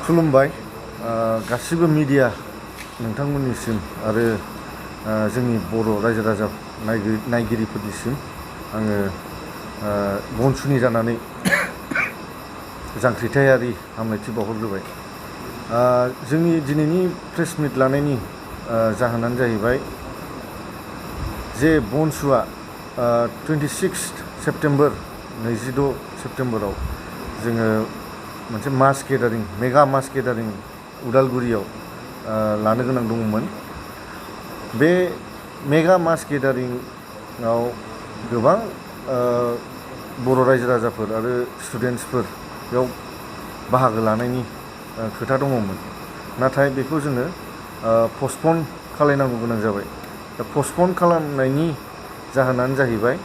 खुलुमबाय गासिबो मिडिया नोंथांमोननिसिम आरो जोंनि बर' रायजो राजा नायगिरिफोरनिसिम आङो बनसुनि जानानै जांख्रिथायारि हामलायथि बावहरग्रोबाय। जोंनि दिनैनि प्रेस मिट लानायनि जाहोनानो जाहैबाय जे बनसुआ 26 सेप्टेम्बर 26 सेप्टेम्बराव जोङो मोनसे मास गेदारिं मेगा मास गेदारिं उदालगुरियाव लानो गोनां दङमोन। बे मेगा मास गेदारिंआव गोबां बर' रायजो राजाफोर आरो स्टुडेन्टसफोर बेयाव बाहागो लानायनि खोथा दङमोन, नाथाय बेखौ जोङो पस्टपन खालामनांगौ गोनां जाबाय। दा पस्टपन खालामनायनि जाहोनानो जाहैबाय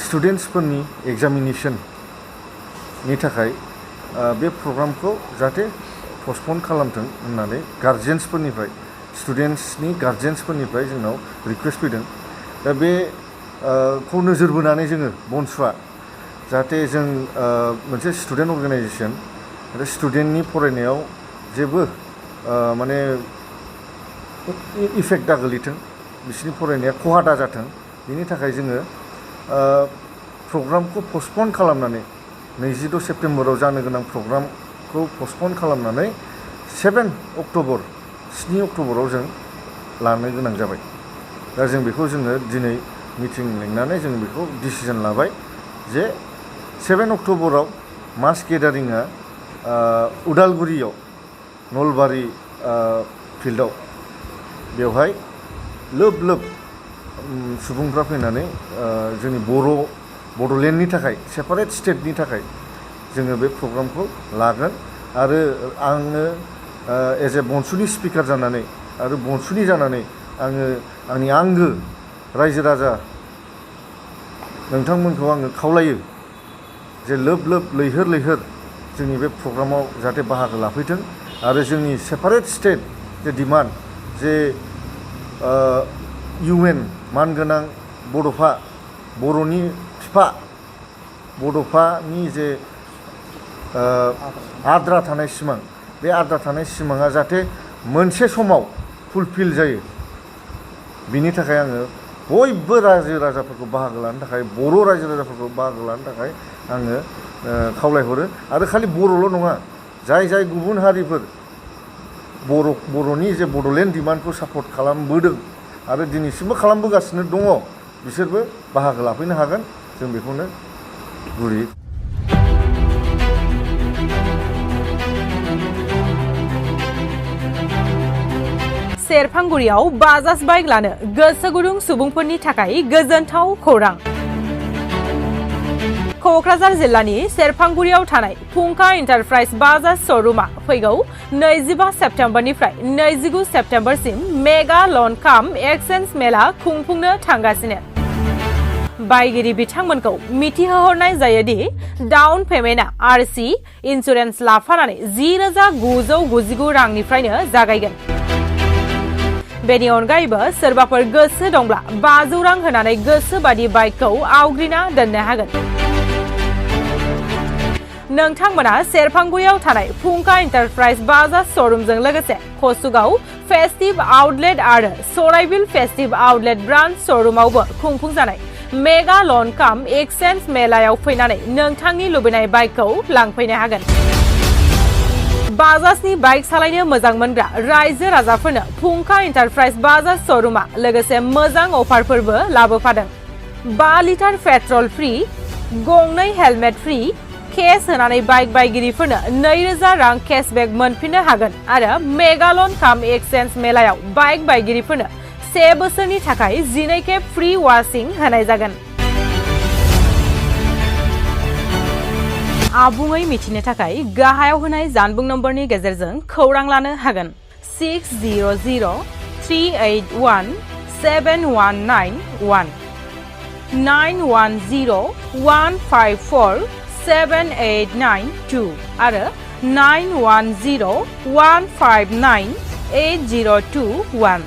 स्टुडेन्टसफोरनि एग्जामिनेशननि थाखाय बे प्रग्रामखौ जाहाथे पस्टपन खालामथों होननानै गार्जेन्सफोरनिफ्राय स्टुडेन्टसनि गार्जेन्सफोरनिफ्राय जोंनाव रिकुवेस्ट फैदों। दा बेखौ नोजोर बोनानै जोङो बनसुआ जाहाथे जों मोनसे स्टुडेन्ट अर्गानाइजेसन आरो स्टुडेन्टनि फरायनायाव जेबो माने इफेक्ट दा गोलैथों, बिसोरनि फरायनाया खहा दा जाथों, बिनि थाखाय जोङो प्रग्रामखौ पस्टपन खालामनानै 26 सेप्टेम्बराव जानो गोनां प्रग्रामखौ पस्टपन खालामनानै 7 अक्ट'बराव जों लानो गोनां जाबाय। दा जों बेखौ जोङो दिनै मिटिं लिंनानै जों बेखौ डिसिजन लाबाय जे 7 अक्ट'बराव मास गेदारिंआ उदालगुरियाव नलबारि फिल्डआव बेवहाय लोब लोब सुबुंफ्रा फैनानै जोंनि बड'लेण्डनि थाखाय सेपारेट स्टेटनि थाखाय जोङो बे प्रग्रामखौ लागोन। आरो आङो एज ए बनसुनि स्पिकार जानानै आरो बनसुनि जानानै आङो आंनि आंगो रायजो राजा नोंथांमोनखौ आङो खावलायो जे लोब लोब लैहोर लैहोर जोंनि बे प्रग्रामाव जाहाथे बाहागो लाफैथों आरो जोंनि सेपारेट स्टेट जे डिमान्ड जे UN मानगोनां बड'फा बर'नि बिफा बड'फानि जे आद्रा थानाय सिमां, बे आद्रा थानाय सिमाङा जाहाथे मोनसे समाव फुलफिल जायो, बिनि थाखाय आङो बयबो रायजो राजाफोरखौ बाहागो लानो थाखाय बर' रायजो राजाफोरखौ बाहागो लानो थाखाय आङो खावलायहरो। आरो खालि बर'ल' नङा, जाय जाय गुबुन हारिफोर बर'नि जे बड'लेण्ड डिमान्डखौ सापर्ट खालामबोदों आरो दिनैसिमबो खालामबोगासिनो दङ, बिसोरबो बाहागो लाफैनो हागोन। जों बेखौनो गुरै सेरफांगुरियाव बाजाज बाइक लानो गोसो गुदुं सुबुंफोरनि थाखाय गोजोनथाव खौरां। क'क्राझार जिल्लानि सेरफांगुरियाव थानाय फुंखा एन्टारप्राइज बाजाज श'रुमा फैगौ 25 सेप्तेम्बरनिफ्राय 29 सेप्तेम्बरसिम मेगा लन काम एक्सचेन्ज मेला खुंफुंनो थांगासिनो। बायगिरि बिथांमोनखौ मिथिहोहरनाय जायोदि डाउन पेमेन्टआ RC इन्सुरेन्स लाफानानै 10,999 रांनिफ्रायनो जागायगोन। बेनि अनगायैबो सोरबाफोर गोसो दंब्ला 500 रां होनानै गोसो बादि बाइकखौ आवग्रिना दोननो हागोन। नोंथांमोना सेरफांगुरियाव थानाय फुंखा एन्टारप्राइज बाजाज श'रुमजों लोगोसे कसुगाव फेस्टिभ आउटलेट आरो सराइबिल फेस्टिभ आउटलेट ब्रान्च श'रुमावबो खुंफुंजानाय मेगा लन काम एक्सचेन्ज मेलायाव फैनानै नोंथांनि लुबैनाय बाइकखौ लांफैनो हागोन। बाजाजनि बाइक सालायनो मोजां मोनग्रा रायजो राजाफोरनो फुंखा एन्टारप्राइज बाजाज श'रुमा लोगोसे मोजां अफारफोरबो लाबोफादों। 5 लिटार पेट्रल फ्रि, गंनै हेलमेट फ्रि, केस होनानै बाइक बायगिरिफोरनो 2,000 रां केशबेक मोनफिननो हागोन आरो मेगा लन काम एक्सचेन्ज मेलायाव बाइक बायगिरिफोरनो 1 बोसोरनि थाखाय 12 खेब फ्रि वाशिं होनाय जागोन। आबुङै मिथिनो थाखाय गाहायाव होनाय जानबुं नम्बरनि गेजेरजों खौरां लानो हागोन। 600-381-7191 910-154-7892 आरो 910-159-8021